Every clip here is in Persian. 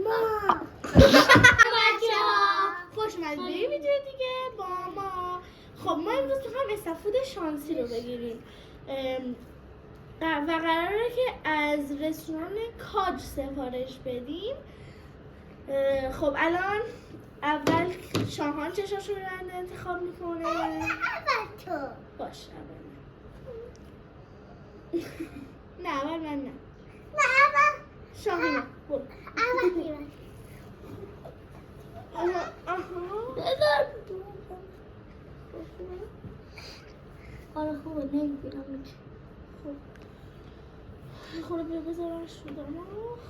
ما بچه ها خوش اومدید به یه ویدیو دیگه با ما. خب ما امروز میخوایم استفود شانسی رو بگیریم و قراره که از رستوران کاج سفارش بدیم. خب الان اول شاهان چشاشو رنده انتخاب میکنه. اول تو باش اول نه اول من نه اول شاهینه برو. اول میرم بذار آره خوبه نمیگیرم خوبه بیا بذارمش رو دارم.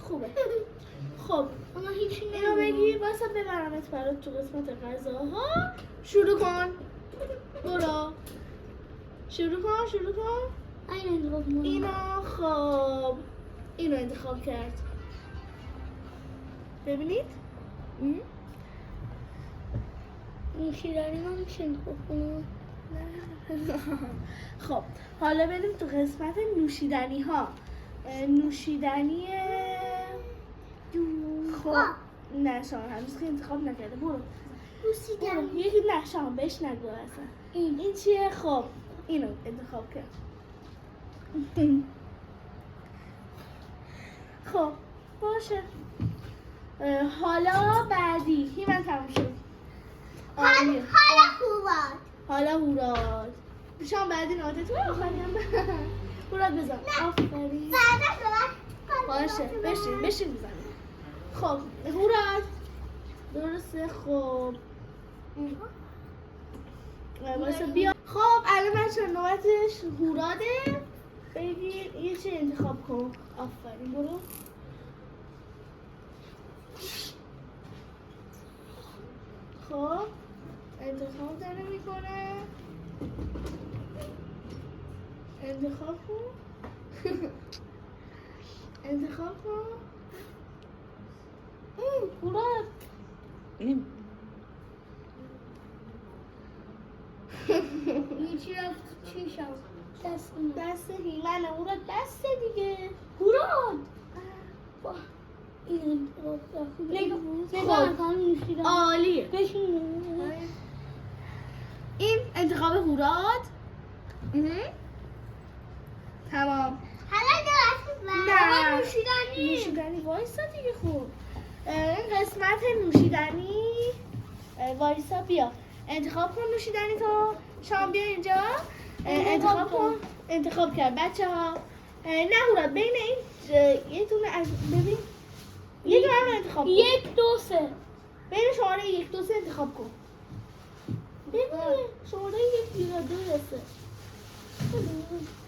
خوبه. خب اما هیچی اینو بگیر واسه ببرمت برات تو قسمت غذاها. شروع کن برو شروع کن این انتخاب کنم اینو خب اینو انتخاب کرد ببینید نوشیدنی من میشه انتخاب کنم خب حالا بریم تو قسمت نوشیدنی ها. نوشیدنی خب نه شما هنوز که انتخاب نکرده برو نوشیدنی یکی نه شما بهش نگو اصلا این چیه خب اینو انتخاب کرد خب باشه حالا بعدی هیمن تموم شد عالیه. حالا هوراد شام بعدی نوته تو آخری هم هوراد بزن آفرین باشه بشین بزن. خب هوراد درسته خب واسه بیا. خب الان بچه نوبتش هوراده بگیر یه چی انتخاب کن. آفرین برو خب انتخاب داره میکنه انتخاب کن انتخاب کن هوراد یکی رفت چیشم دست هیمنه هوراد دست دیگه هوراد این انتخاب کنم عالیه. بشین این انتخاب هوراد تمام. نه نوشیدنی وایسا دیگه خوب. این قسمت نوشیدنی وایسا بیا انتخاب کن نوشیدنی تو شام بیا اینجا انتخاب کن. انتخاب کرد بچه ها. نه هوراد بین این یه دونه از ببین یه دونه هم انتخاب کن. 1 2 3 بین شماره 1 2 3 انتخاب کن. ببین شماره 1 یا 2 یا 3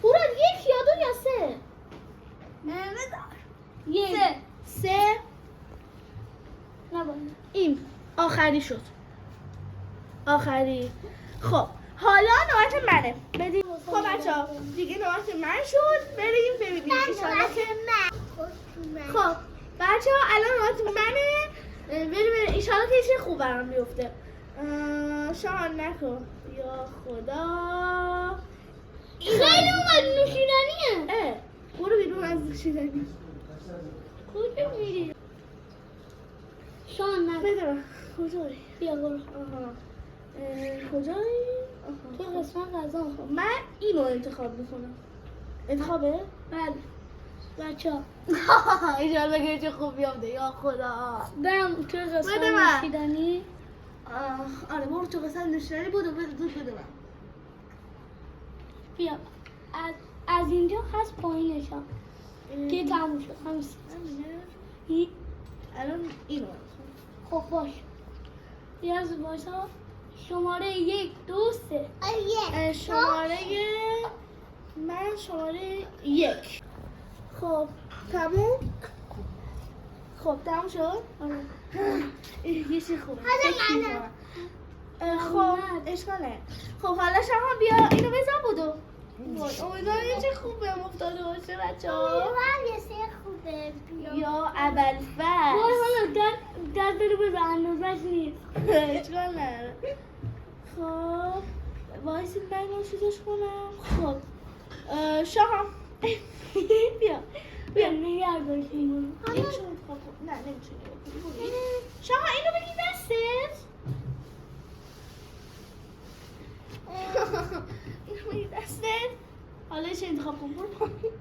هوراد 1 یا 2 یا 3 1 3 نباید این آخری شد آخری. خب حالا نوبت منه بدیم. خب بچه ها دیگه نوبت من شد بریم ببینیم ایشالا که خب بچه ها الان نوبت منه بریم ایشالا که چه خوب برام بیفته. شان نکن یا خدا خیلی اومد نوشیدنیه برو بیرون از نوشیدنی. کجا میری؟ شان نکن بده من کجایی؟ بیا برو کجایی؟ تو قسمت غذا من اینو انتخاب میکنم. انتخابه؟ بله بچه ها ایشالا که چه خوب بیفته یا خدا. برم تو قسمت بده من. نوشیدنی آره برو تو قسمت نوشیدنی بده بده من. بیا از اینجا هست پایینش ها که تموم شد الان اینو خب باش یه از باشا شماره 1 2 3 شماره 1 خب تموم شد. یه چی خوبه خب اشکاله. خب حالا شما بیا اینو بزن بودو. امیدوارم یه چه خوبه افتاده باشه بچه ها یا اول فصل وای حالا در داره به اندازش نیست اشکال نداره. خب وایسی من شدش کنم. خب شما بیا بیا نگرداشیم این شما انتخاب کن. نه نمیتونی بکنی. شما اینو بگی دستت. اینو بگی دستت. حالا چه انتخاب کن برو پایین.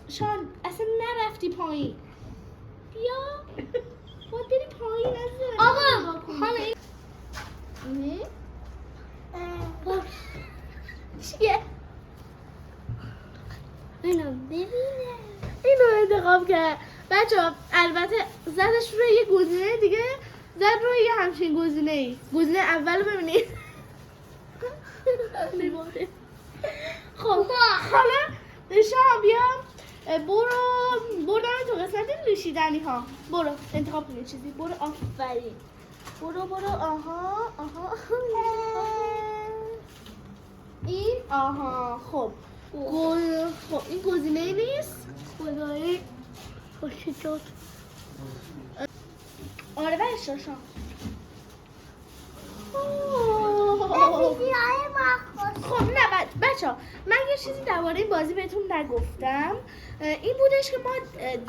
شان اصلا نرفتی پایین. بیا باید بری پایین از آقا حالا اینه چیه؟ اینو ببینه اینو انتخاب کرد بچه ها. البته زدش روی یه گزینه دیگه، زد روی یه همچین گزینه ای. گزینه اول ببینید. خب حالا شما بیا بردم تو قسمت نوشیدنی ها. برو انتخاب کن چیزی. برو آفرین. برو آها این آها. خب خب این گزینه نیست. خدایی خوشی شد. آره بچه شما خب نه بچه ها، من یه چیزی درباره این بازی بهتون نگفتم. این بودش که ما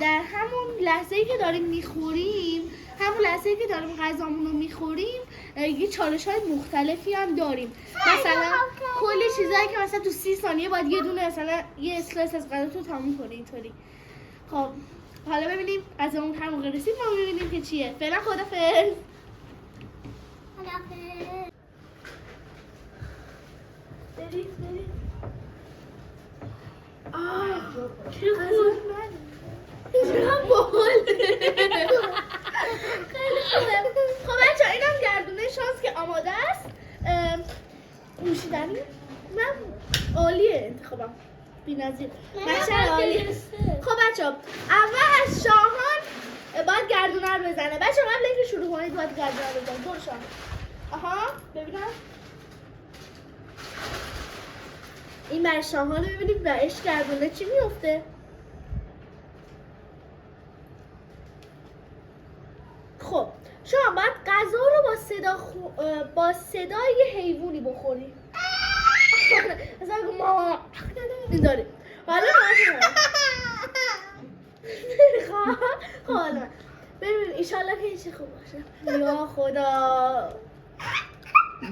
در همون لحظه‌ای که داریم میخوریم، همون لحظه‌ای که داریم غذامون رو میخوریم، یه چالش‌های مختلفی هم داریم. مثلا کلی چیزایی که مثلا تو 30 ثانیه باید یه دونه مثلا یه اسلایس از غذا تو تموم کنی اینطوری. خب حالا ببینیم غذامون هر موقع رسید ما می‌بینیم که چیه. فعلا خدافظ. برید چه خوب چقدر باحاله. خیلی خوبه. خب بچه ها اینم گردونه شانس که آماده است. نوشیدنی من عالیه انتخابم بی‌نظیر. بچه عالیه. خب بچه ها اول از شاهان باید گردونه رو بزنه. بچه ها قبل اینکه شروع کنید باید گردونه رو بزنید. برو شاهان. آها ببینم این برای شاهان رو ببینیم برایش گردونه چی میفته. خب شما باید غذا رو با صدای یه حیوانی بخوری. مثلا ما این داریم حالا خب حالا ببین ایشالله که چی خوب باشه. یا خدا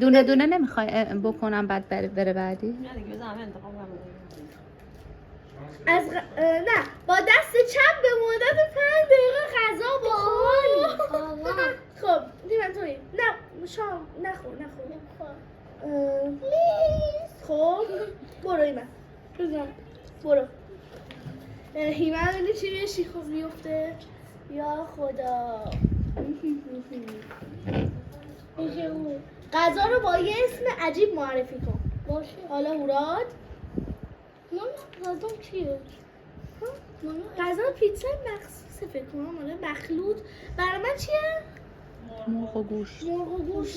دونه دونه نمیخوای بکنم بعد بره بعدی؟ نه دیگه بذار همه انتخاب کنم. نه با دست چپ به مدت 5 دقیقه غذا بخور. خب دیدم توی نه شام نخور خب برو ایمان برو هیمن بینی چی روی شیخوب میفته. یا خدا غذا رو با یه اسم عجیب معرفی کن. باشه حالا هوراد غذام چیه؟ غذا پیتزا مخصوصه فکر کنم. حالا مخلوط برای من چیه؟ مرغ و گوش. مرغ و گوش.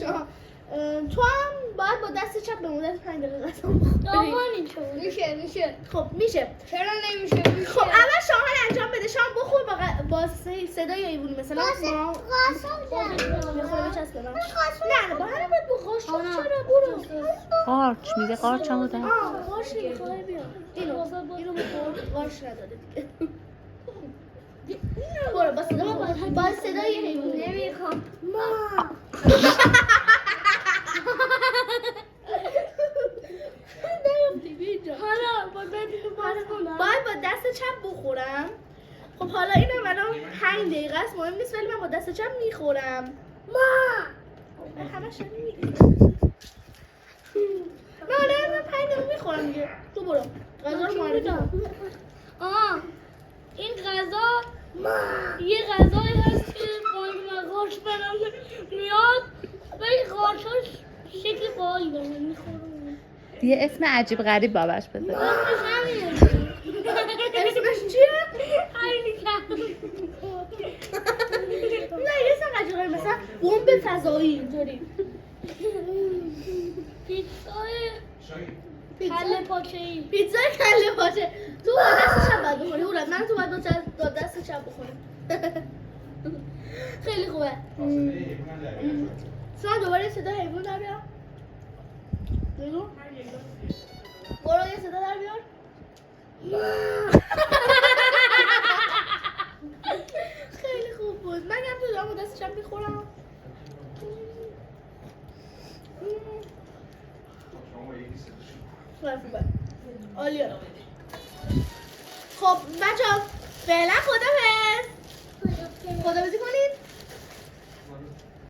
تو هم باید با دست چپ به مدت 5 دقیقه غذا بخوری. میشه خب میشه. چرا نمیشه؟ خب اول شاهان انجام بده. شاهان بخور با صدای ایوونی مثلا ما بخوره بچسب کنم. نه با همین باید بخوش. چرا برو قارچ میگه قارچمو در قارچ نمیخواه. بیا اینو بخور. قارچ نداره دیگه. برو با صدای حیوانی. نمیخوام ما نیفتی بیجا. حالا با دستو باز کنم باید با دست چپ بخورم. خب حالا اینم الان 5 دقیقه است مهم نیست ولی من با دست چپ میخورم. ما همش میگه نه من 5 دقیقه میخورم دیگه. تو برو غذا رو معرفی کن. این غذا یه غذایی هست که قایم قارچ برام میاد ولی قارچاش شکل باحالی داره میخورم. یه اسم عجیب غریب بابش بذار. اسمش چیه؟ خیلی کم نه یه اسم عجیب غریب مثلا بمب فضایی اینطوری. پیتزای کله پاچه‌ای. پیتزای کله پاچه. تو با دست چپ باید بخوری. هورد من تو باید با دست چپ بخوریم. خیلی خوبه. شما دوباره صدا حیوان در بیار. برو یه صدا در بیار. خودم با دستشم میخورم. خوبه عالیه. خب بچه ها فعلا خدافظ. خدافظی کنید.